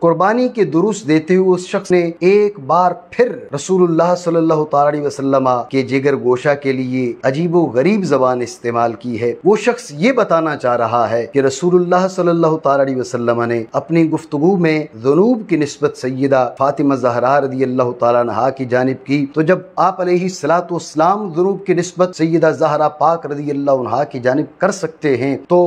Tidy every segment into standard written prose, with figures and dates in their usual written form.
قربانی کے دروس دیتے ہوئے اس شخص نے ایک بار پھر رسول اللہ صلی اللہ تعالی علیہ وسلم کے جگر گوشہ کے لیے عجیب و غریب زبان استعمال کی ہے۔ وہ شخص یہ بتانا چاہ رہا ہے کہ رسول اللہ صلی اللہ تعالی علیہ وسلم نے اپنی گفتگو میں ذنوب کی نسبت سیدہ فاطمہ زہرا رضی اللہ تعالیٰ عنہا کی جانب کی، تو جب آپ علیہ الصلوۃ والسلام ذنوب کی نسبت سیدہ زہرا پاک رضی اللہ عنہا کی جانب کر سکتے ہیں، تو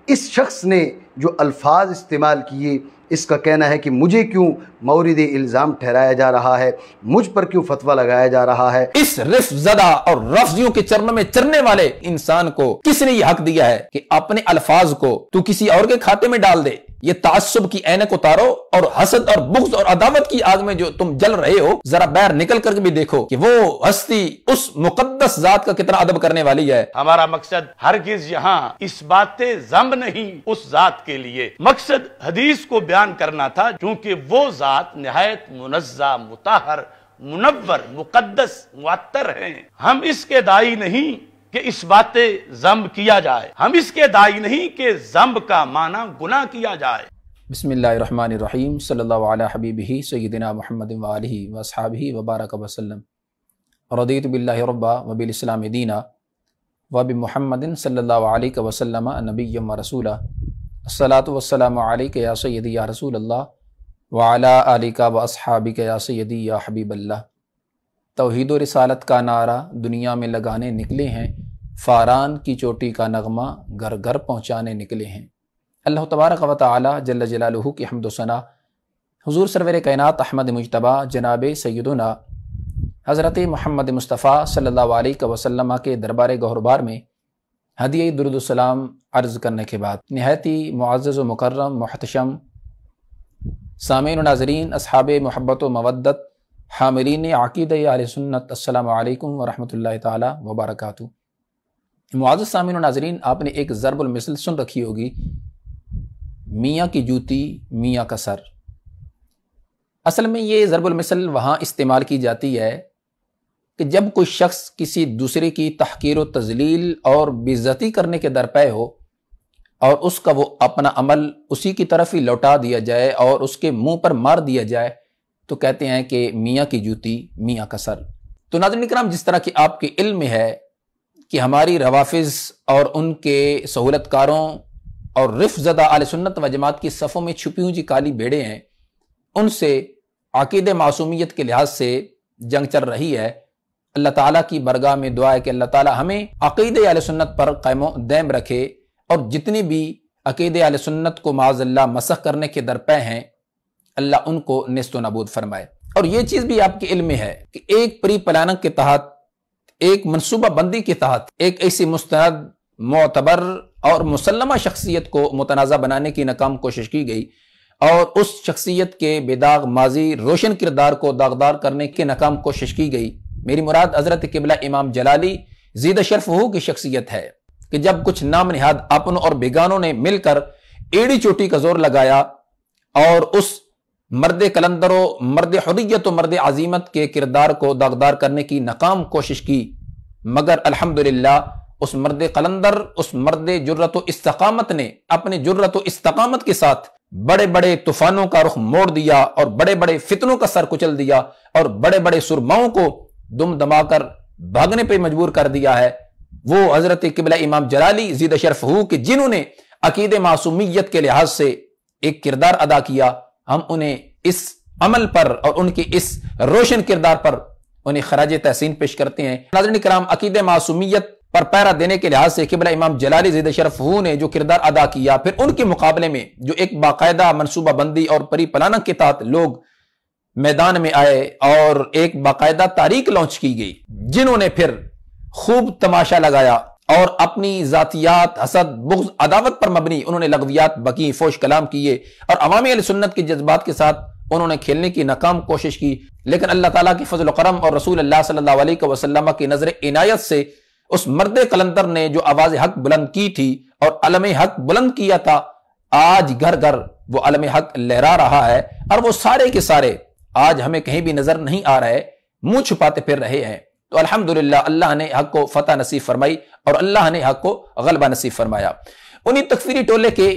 اس شخص نے جو الفاظ استعمال کیے، اس کا کہنا ہے کہ مجھے کیوں مورد الزام ٹھہرایا جا رہا ہے، مجھ پر کیوں فتویٰ لگایا جا رہا ہے۔ اس رف زدہ اور رفضیوں کے چرنوں میں چرنے والے انسان کو کس نے یہ حق دیا ہے کہ اپنے الفاظ کو تو کسی اور کے کھاتے میں ڈال دے؟ یہ تعصب کی عینک اتارو اور حسد اور بغض اور عداوت کی آگ میں جو تم جل رہے ہو، ذرا باہر نکل کر کے بھی دیکھو کہ وہ ہستی اس مقدس ذات کا کتنا ادب کرنے والی ہے۔ ہمارا مقصد ہرگز یہاں اس بات ذم نہیں اس ذات کے لیے، مقصد حدیث کو بیان کرنا تھا، چونکہ وہ ذات نہایت منزہ، مطہر، منور، مقدس، معطر ہیں۔ ہم اس کے داعی نہیں کہ اس بات ذنب کیا جائے، ہم اس کے داعی نہیں کہ ذنب کا معنی گناہ کیا جائے۔ بسم اللہ الرحمن الرحیم، صلی اللہ علی حبیبہ سیدنا محمد وآلہ واصحابہ وبارک وسلم۔ رضیت باللہ ربا وبالاسلام دینا وبمحمد صلی اللہ علیہ وسلم نبی و رسولا۔ الصلاۃ والسلام علیک یا سیدی یا رسول اللہ وعلی آلک واصحابک یا سیدی یا حبیب اللہ۔ توحید و رسالت کا نعرہ دنیا میں لگانے نکلے ہیں، فاران کی چوٹی کا نغمہ گھر گھر پہنچانے نکلے ہیں۔ اللہ تبارک و تعالی جل جلالہ کی حمد و ثنا حضور سرور کائنات احمد مجتبی جناب سیدنا حضرت محمد مصطفیٰ صلی اللہ علیہ وسلم کے دربار گہربار میں ہدیہ درود السلام عرض کرنے کے بعد، نہایت ہی معزز و مکرم محتشم سامعین و ناظرین، اصحاب محبت و مودت، حاملین عقیدہ اہل سنت، السلام علیکم ورحمۃ اللہ تعالی وبرکاتہ۔ معزز سامعین و ناظرین، آپ نے ایک ضرب المثل سن رکھی ہوگی، میاں کی جوتی میاں کا سر۔ اصل میں یہ ضرب المثل وہاں استعمال کی جاتی ہے کہ جب کوئی شخص کسی دوسرے کی تحقیر و تذلیل اور بے عزتی کرنے کے درپے ہو اور اس کا وہ اپنا عمل اسی کی طرف ہی لوٹا دیا جائے اور اس کے منہ پر مار دیا جائے، تو کہتے ہیں کہ میاں کی جوتی میاں کا سر۔ تو ناظرین کرام، جس طرح کہ آپ کے علم میں ہے کہ ہماری روافظ اور ان کے سہولت کاروں اور رف زدہ اہل سنت و جماعت کی صفوں میں چھپی ہوئی کالی بھیڑیں ہیں، ان سے عقید معصومیت کے لحاظ سے جنگ چل رہی ہے۔ اللہ تعالیٰ کی برگاہ میں دعا ہے کہ اللہ تعالیٰ ہمیں عقید اہل سنت پر قائم و دائم رکھے، اور جتنی بھی عقید اہل سنت کو معاذ اللہ مسخ کرنے کے درپے ہیں، اللہ ان کو نیست و نابود فرمائے۔ اور یہ چیز بھی آپ کے علم میں ہے کہ ایک پری پلاننگ کے تحت، ایک منصوبہ بندی کے تحت ایک ایسی مستند، معتبر اور مسلمہ شخصیت کو متنازع بنانے کی ناکام کوشش کی گئی، اور اس شخصیت کے بے داغ ماضی روشن کردار کو داغدار کرنے کی ناکام کوشش کی گئی۔ میری مراد حضرت قبلہ امام جلالی زیدہ شرف ہو کی شخصیت ہے کہ جب کچھ نام نہاد اپنوں اور بیگانوں نے مل کر ایڑی چوٹی کا زور لگایا اور اس مرد کلندر و مرد حریت و مرد عظیمت کے کردار کو داغدار کرنے کی ناکام کوشش کی، مگر الحمدللہ اس مرد قلندر، اس مرد جرت و استقامت نے اپنے جرت و استقامت کے ساتھ بڑے بڑے طوفانوں کا رخ موڑ دیا اور بڑے بڑے فتنوں کا سر کچل دیا اور بڑے بڑے سرماؤں کو دم دما کر بھاگنے پہ مجبور کر دیا ہے۔ وہ حضرت قبلہ امام جلالی زیدہ شرف ہو کہ جنہوں نے عقید معصومیت کے لحاظ سے ایک کردار ادا کیا، ہم انہیں اس عمل پر اور ان کے اس روشن کردار پر انہیں خراج تحسین پیش کرتے ہیں۔ ناظرین کرام، عقید معصومیت پر پیرا دینے کے لحاظ سے قبلہ امام جلالی زیدہ شرف ہو نے جو کردار ادا کیا، پھر ان کے مقابلے میں جو ایک باقاعدہ منصوبہ بندی اور پری پلاننگ کے تحت لوگ میدان میں آئے اور ایک باقاعدہ تاریخ لانچ کی گئی، جنہوں نے پھر خوب تماشا لگایا اور اپنی ذاتیات، حسد، بغض، عداوت پر مبنی انہوں نے لغویات بکی، فوش کلام کیے اور عوامی اہل سنت کے جذبات کے ساتھ انہوں نے کھیلنے کی ناکام کوشش کی۔ لیکن اللہ تعالیٰ کی فضل و کرم اور رسول اللہ صلی اللہ علیہ وسلم کی نظر عنایت سے اس مرد قلندر نے جو آواز حق بلند کی تھی اور علم حق بلند کیا تھا، آج گھر گھر وہ علم حق لہرا رہا ہے، اور وہ سارے کے سارے آج ہمیں کہیں بھی نظر نہیں آ رہے، منہ چھپاتے پھر رہے ہیں۔ تو الحمدللہ اللہ نے حق کو فتح نصیب فرمائی اور اللہ نے حق کو غلبہ نصیب فرمایا۔ انہی تکفیری ٹولے کے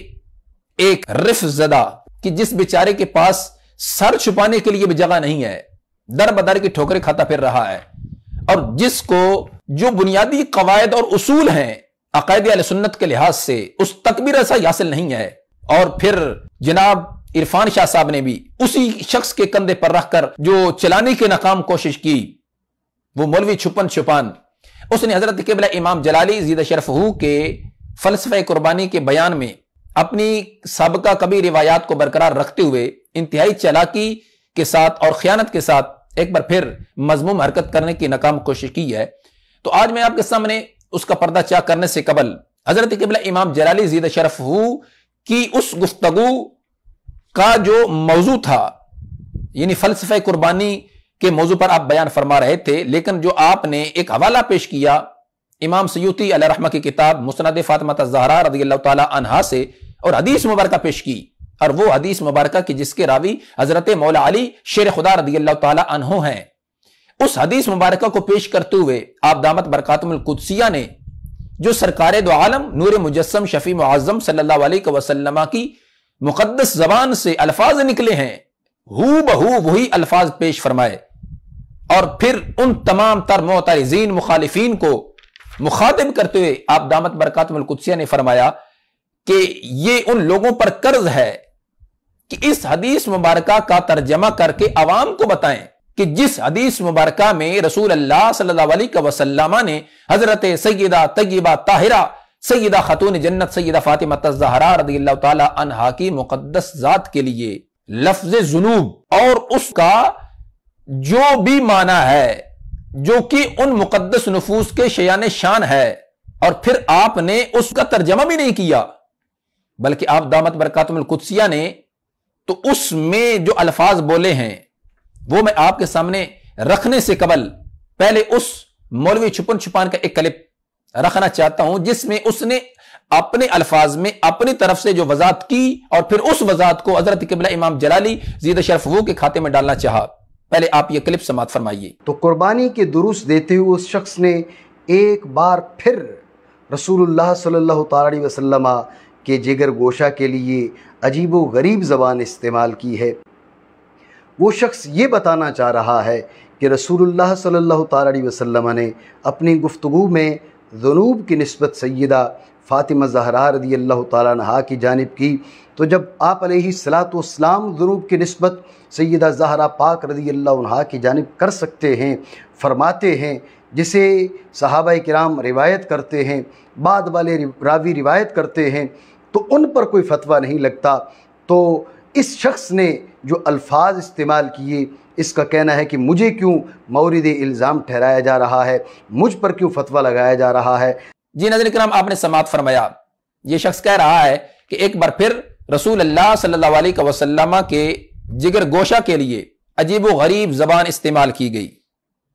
ایک رف زدہ کہ جس بیچارے کے پاس سر چھپانے کے لیے بھی جگہ نہیں ہے، در بدر کی ٹھوکریں کھاتا پھر رہا ہے، اور جس کو جو بنیادی قواعد اور اصول ہیں عقائد اہل سنت کے لحاظ سے اس تک بھی رسائی حاصل نہیں ہے، اور پھر جناب عرفان شاہ صاحب نے بھی اسی شخص کے کندھے پر رکھ کر جو چلانے کی ناکام کوشش کی، وہ مولوی چھپن چھپان، اس نے حضرت قبلہ امام جلالی زیدہ شرفہ کے فلسفہ قربانی کے بیان میں اپنی سابقہ کبھی روایات کو برقرار رکھتے ہوئے انتہائی چالاکی کے ساتھ اور خیانت کے ساتھ ایک بار پھر مذموم حرکت کرنے کی ناکام کوشش کی ہے۔ تو آج میں آپ کے سامنے اس کا پردہ چاک کرنے سے قبل حضرت قبلہ امام جلالی زیدہ شرفہ کی اس گفتگو کا جو موضوع تھا، یعنی فلسفہ قربانی کے موضوع پر آپ بیان فرما رہے تھے، لیکن جو آپ نے ایک حوالہ پیش کیا امام سیوطی علیہ رحمہ کی کتاب مسند فاطمہ الزہرا رضی اللہ تعالی عنہا سے، اور حدیث مبارکہ پیش کی، اور وہ حدیث مبارکہ کی جس کے راوی حضرت مولا علی شیر خدا رضی اللہ تعالی عنہ ہیں، اس حدیث مبارکہ کو پیش کرتے ہوئے آپ دامت برکاتہم القدسیہ نے جو سرکار دو عالم نور مجسم شفیع معظم صلی اللہ علیہ وسلم کی مقدس زبان سے الفاظ نکلے ہیں، ہو بہو وہی الفاظ پیش فرمائے، اور پھر ان تمام تر معترضین مخالفین کو مخاطب کرتے ہوئے آپ دامت برکاتہم القدسیہ نے فرمایا کہ یہ ان لوگوں پر قرض ہے کہ اس حدیث مبارکہ کا ترجمہ کر کے عوام کو بتائیں کہ جس حدیث مبارکہ میں رسول اللہ صلی اللہ علیہ وسلم نے حضرت سیدہ طیبہ طاہرہ سیدہ خاتون جنت سیدہ فاطمہ الزہرا رضی اللہ تعالی عنہا کی مقدس ذات کے لیے لفظ ذنوب اور اس کا جو بھی معنی ہے جو کہ ان مقدس نفوس کے شیان شان ہے، اور پھر آپ نے اس کا ترجمہ بھی نہیں کیا، بلکہ آپ دامت برکاتہم القدسیہ نے تو اس میں جو الفاظ بولے ہیں وہ میں آپ کے سامنے رکھنے سے قبل پہلے اس مولوی چھپن چھپان کا ایک کلپ رکھنا چاہتا ہوں، جس میں اس نے اپنے الفاظ میں اپنی طرف سے جو وضاحت کی اور پھر اس وضاحت کو حضرت قبلہ امام جلالی زیدہ شرفہ کے کھاتے میں ڈالنا چاہا۔ پہلے آپ یہ کلپ سماعت فرمائیے۔ تو قربانی کے دروس دیتے ہوئے اس شخص نے ایک بار پھر رسول اللہ صلی اللہ تعالی علیہ وسلم کے جگر گوشہ کے لیے عجیب و غریب زبان استعمال کی ہے۔ وہ شخص یہ بتانا چاہ رہا ہے کہ رسول اللہ صلی اللہ تعالی علیہ وسلم نے اپنی گفتگو میں ذنوب کی نسبت سیدہ فاطمہ زہرا رضی اللہ تعالیٰ عنہا کی جانب کی، تو جب آپ علیہ الصلاۃ والسلام ذنوب کی نسبت سیدہ زہرا پاک رضی اللہ عنہا کی جانب کر سکتے ہیں، فرماتے ہیں، جسے صحابہ کرام روایت کرتے ہیں، بعد والے راوی روایت کرتے ہیں، تو ان پر کوئی فتویٰ نہیں لگتا۔ تو اس شخص نے جو الفاظ استعمال کیے، اس کا کہنا ہے کہ مجھے کیوں مورد الزام ٹھہرایا جا رہا ہے، مجھ پر کیوں فتویٰ لگایا جا رہا ہے۔ جی ناظرین کرام، آپ نے سماعت فرمایا، یہ شخص کہہ رہا ہے کہ ایک بار پھر رسول اللہ صلی اللہ علیہ وسلم کے جگر گوشہ کے لیے عجیب و غریب زبان استعمال کی گئی،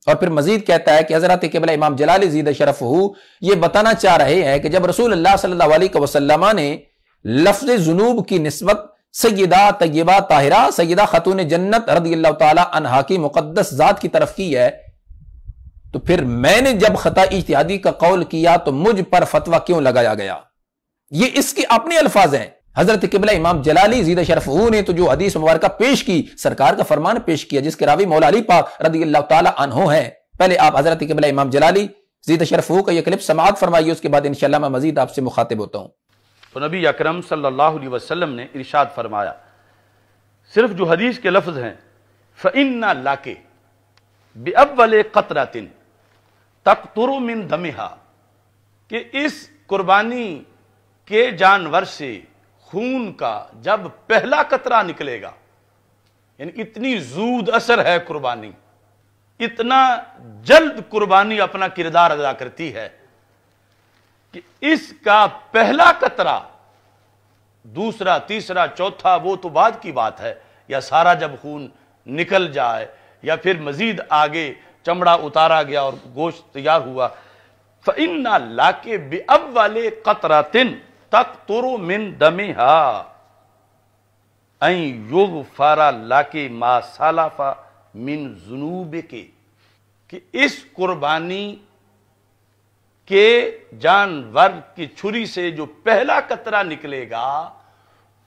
اور پھر مزید کہتا ہے کہ حضرت قبلہ امام جلالی زیدہ شرفہ یہ بتانا چاہ رہے ہیں کہ جب رسول اللہ صلی اللہ علیہ وسلم نے لفظ ذنوب کی نسبت سیدہ طیبہ طاہرہ سیدہ خاتون جنت رضی اللہ تعالی عنہا کی مقدس ذات کی طرف کی ہے، تو پھر میں نے جب خطا اجتہادی کا قول کیا تو مجھ پر فتویٰ کیوں لگایا گیا۔ یہ اس کے اپنے الفاظ ہیں۔ حضرت قبلہ امام جلالی زیدہ شرفہ نے تو جو حدیث مبارکہ پیش کی، سرکار کا فرمان پیش کیا، جس کے راوی مولا علی پاک رضی اللہ تعالی عنہ ہیں۔ پہلے آپ حضرت قبلہ امام جلالی زیدہ شرفہ کا یہ کلپ سماعت فرمائیے، اس کے بعد انشاءاللہ میں مزید آپ سے مخاطب ہوتا ہوں۔ تو نبی اکرم صلی اللہ علیہ وسلم نے ارشاد فرمایا، صرف جو حدیث کے لفظ ہیں فَإِنَّ لَكِ بِأَوَّلِ قَطْرَةٍ تَقْطُرُ مِن دَمِهَا، کہ اس قربانی کے جانور سے خون کا جب پہلا قطرہ نکلے گا، یعنی اتنی زود اثر ہے قربانی، اتنا جلد قربانی اپنا کردار ادا کرتی ہے کہ اس کا پہلا قطرہ، دوسرا تیسرا چوتھا وہ تو بعد کی بات ہے، یا سارا جب خون نکل جائے یا پھر مزید آگے چمڑا اتارا گیا اور گوشت تیار ہوا، فَإِنَّ لَكِ بِأَوَّلِ قَطْرَةٍ تَقْطُرُ مِن دَمِهَا أَن يُغْفَرَ لَكِ مَا سَلَفَ مِن ذُنُوبِكِ، کہ اس قربانی کے جانور کی چھری سے جو پہلا قطرہ نکلے گا،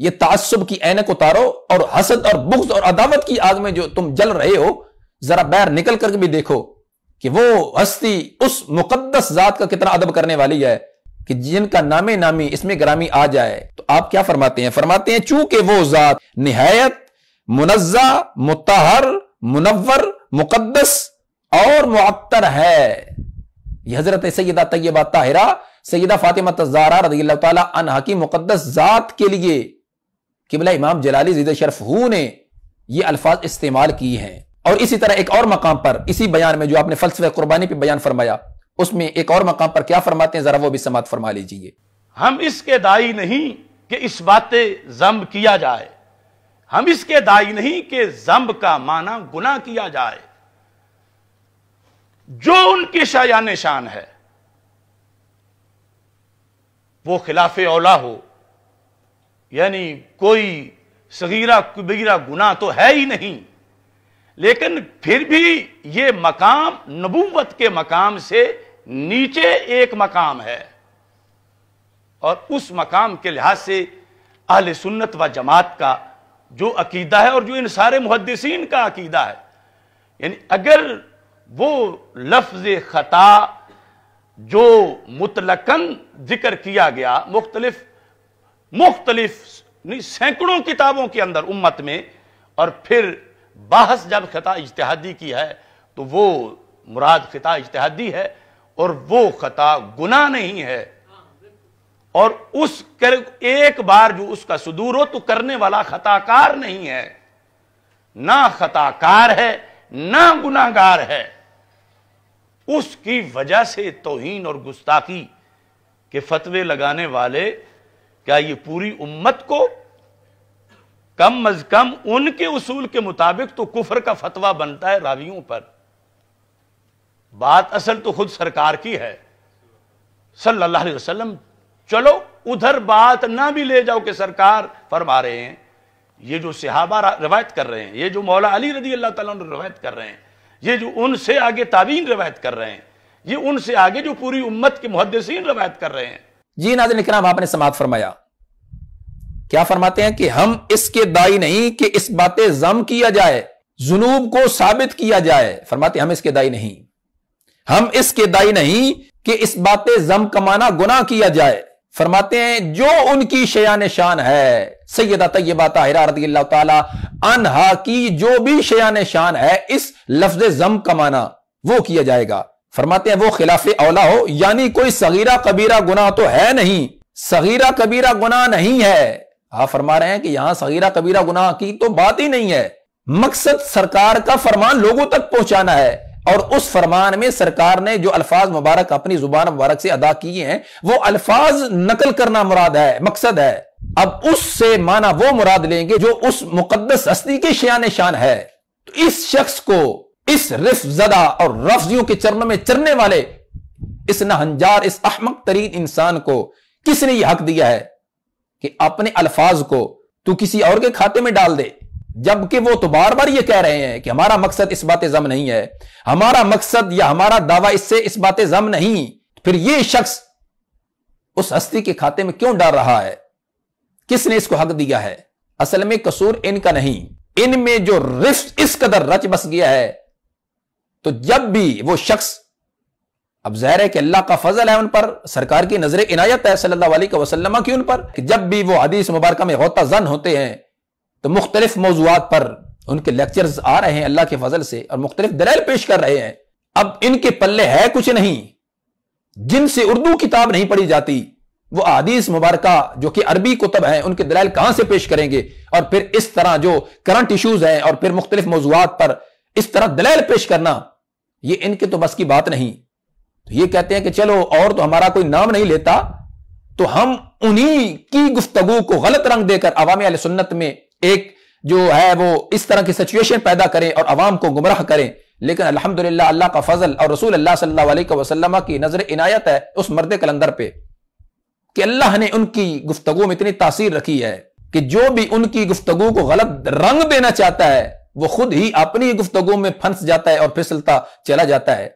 یہ تعصب کی اینک اتارو اور حسد اور بغض اور عداوت کی آگ میں جو تم جل رہے ہو، ذرا باہر نکل کر کے بھی دیکھو کہ وہ ہستی اس مقدس ذات کا کتنا ادب کرنے والی ہے کہ جن کا نام نامی اس میں گرامی آ جائے۔ تو آپ کیا فرماتے ہیں؟ فرماتے ہیں چونکہ وہ ذات نہایت منزہ، مطہر، منور، مقدس اور معطر ہے۔ یہ حضرت سیدہ طیبہ طاہرہ سیدہ فاطمہ الزہرا رضی اللہ تعالی عنہا کی مقدس ذات کے لیے قبلہ امام جلالی زیدہ شرف ہو نے یہ الفاظ استعمال کی ہیں۔ اور اسی طرح ایک اور مقام پر اسی بیان میں جو آپ نے فلسفہ قربانی پہ بیان فرمایا، اس میں ایک اور مقام پر کیا فرماتے ہیں، ذرا وہ بھی سماعت فرما لیجئے۔ ہم اس کے دائی نہیں کہ اس بات ذنب کیا جائے، ہم اس کے دائی نہیں کہ ذنب کا معنی گناہ کیا جائے۔ جو ان کی شایان شان ہے وہ خلاف اولا ہو، یعنی کوئی صغیرہ کبیرہ گناہ تو ہے ہی نہیں، لیکن پھر بھی یہ مقام نبوت کے مقام سے نیچے ایک مقام ہے، اور اس مقام کے لحاظ سے اہل سنت و جماعت کا جو عقیدہ ہے اور جو ان سارے محدثین کا عقیدہ ہے، یعنی اگر وہ لفظ خطا جو مطلقاً ذکر کیا گیا مختلف سینکڑوں کتابوں کے اندر امت میں، اور پھر بحث جب خطا اجتہادی کی ہے تو وہ مراد خطا اجتہادی ہے اور وہ خطا گناہ نہیں ہے، اور ایک بار جو اس کا صدور ہو تو کرنے والا خطا کار نہیں ہے، نہ خطا کار ہے نہ گناہ گار ہے۔ اس کی وجہ سے توہین اور گستاخی کے فتوے لگانے والے کیا یہ پوری امت کو کم از کم ان کے اصول کے مطابق تو کفر کا فتویٰ بنتا ہے راویوں پر۔ بات اصل تو خود سرکار کی ہے صلی اللہ علیہ وسلم۔ چلو ادھر بات نہ بھی لے جاؤ کہ سرکار فرما رہے ہیں، یہ جو صحابہ روایت کر رہے ہیں، یہ جو مولا علی رضی اللہ تعالیٰ عنہ روایت کر رہے ہیں، یہ جو ان سے آگے تابعین روایت کر رہے ہیں، یہ ان سے آگے جو پوری امت کے محدثین روایت کر رہے ہیں۔ جی ناظرین اکرام، آپ نے سماعت فرمایا، کیا فرماتے ہیں کہ ہم اس کے دائی نہیں کہ اس بات ذم کیا جائے، ذنوب کو ثابت کیا جائے۔ فرماتے ہیں ہم اس کے دائی نہیں، ہم اس کے دائی نہیں کہ اس بات ذم کا معنی گناہ کیا جائے۔ فرماتے ہیں جو ان کی شیان شان ہے، سیدہ طیبہ طاہرہ رضی اللہ تعالی عنہا کی جو بھی شیان شان ہے، اس لفظ ذم کا معنی وہ کیا جائے گا۔ فرماتے ہیں وہ خلاف اولا ہو، یعنی کوئی صغیرہ کبیرہ گناہ تو ہے نہیں، صغیرہ کبیرہ گناہ نہیں ہے۔ آپ فرما رہے ہیں کہ یہاں صغیرہ کبیرہ گناہ کی تو بات ہی نہیں ہے، مقصد سرکار کا فرمان لوگوں تک پہنچانا ہے، اور اس فرمان میں سرکار نے جو الفاظ مبارک اپنی زبان مبارک سے ادا کیے ہیں وہ الفاظ نقل کرنا مراد ہے، مقصد ہے۔ اب اس سے معنی وہ مراد لیں گے جو اس مقدس ہستی کے شیان شان ہے۔ تو اس شخص کو، اس رف زدہ اور رفضیوں کے چرنوں میں چرنے والے اس نہنجار، اس احمق ترین انسان کو کس نے یہ حق دیا ہے کہ اپنے الفاظ کو تو کسی اور کے کھاتے میں ڈال دے، جبکہ وہ تو بار بار یہ کہہ رہے ہیں کہ ہمارا مقصد اس بات ذم نہیں ہے، ہمارا مقصد یا ہمارا دعویٰ اس سے اس بات ذم نہیں۔ پھر یہ شخص اس ہستی کے کھاتے میں کیوں ڈال رہا ہے؟ کس نے اس کو حق دیا ہے؟ اصل میں قصور ان کا نہیں، ان میں جو رفض اس قدر رچ بس گیا ہے، تو جب بھی وہ شخص، اب ظاہر ہے کہ اللہ کا فضل ہے ان پر، سرکار کی نظر عنایت ہے صلی اللہ علیہ وسلم کی ان پر، کہ جب بھی وہ حدیث مبارکہ میں غوطہ زن ہوتے ہیں تو مختلف موضوعات پر ان کے لیکچرز آ رہے ہیں اللہ کے فضل سے، اور مختلف دلائل پیش کر رہے ہیں۔ اب ان کے پلے ہے کچھ نہیں، جن سے اردو کتاب نہیں پڑھی جاتی، وہ احادیث مبارکہ جو کہ عربی کتب ہیں ان کے دلائل کہاں سے پیش کریں گے؟ اور پھر اس طرح جو کرنٹ ایشوز ہیں اور پھر مختلف موضوعات پر اس طرح دلائل پیش کرنا، یہ ان کے تو بس کی بات نہیں۔ تو یہ کہتے ہیں کہ چلو اور تو ہمارا کوئی نام نہیں لیتا، تو ہم انہی کی گفتگو کو غلط رنگ دے کر عوام اہل سنت میں ایک جو ہے وہ اس طرح کی سچویشن پیدا کریں اور عوام کو گمراہ کریں۔ لیکن الحمدللہ اللہ کا فضل اور رسول اللہ صلی اللہ علیہ وسلم کی نظر عنایت ہے اس مرد کلندر پہ کہ اللہ نے ان کی گفتگو میں اتنی تاثیر رکھی ہے کہ جو بھی ان کی گفتگو کو غلط رنگ دینا چاہتا ہے وہ خود ہی اپنی گفتگو میں پھنس جاتا ہے اور پھسلتا چلا جاتا ہے۔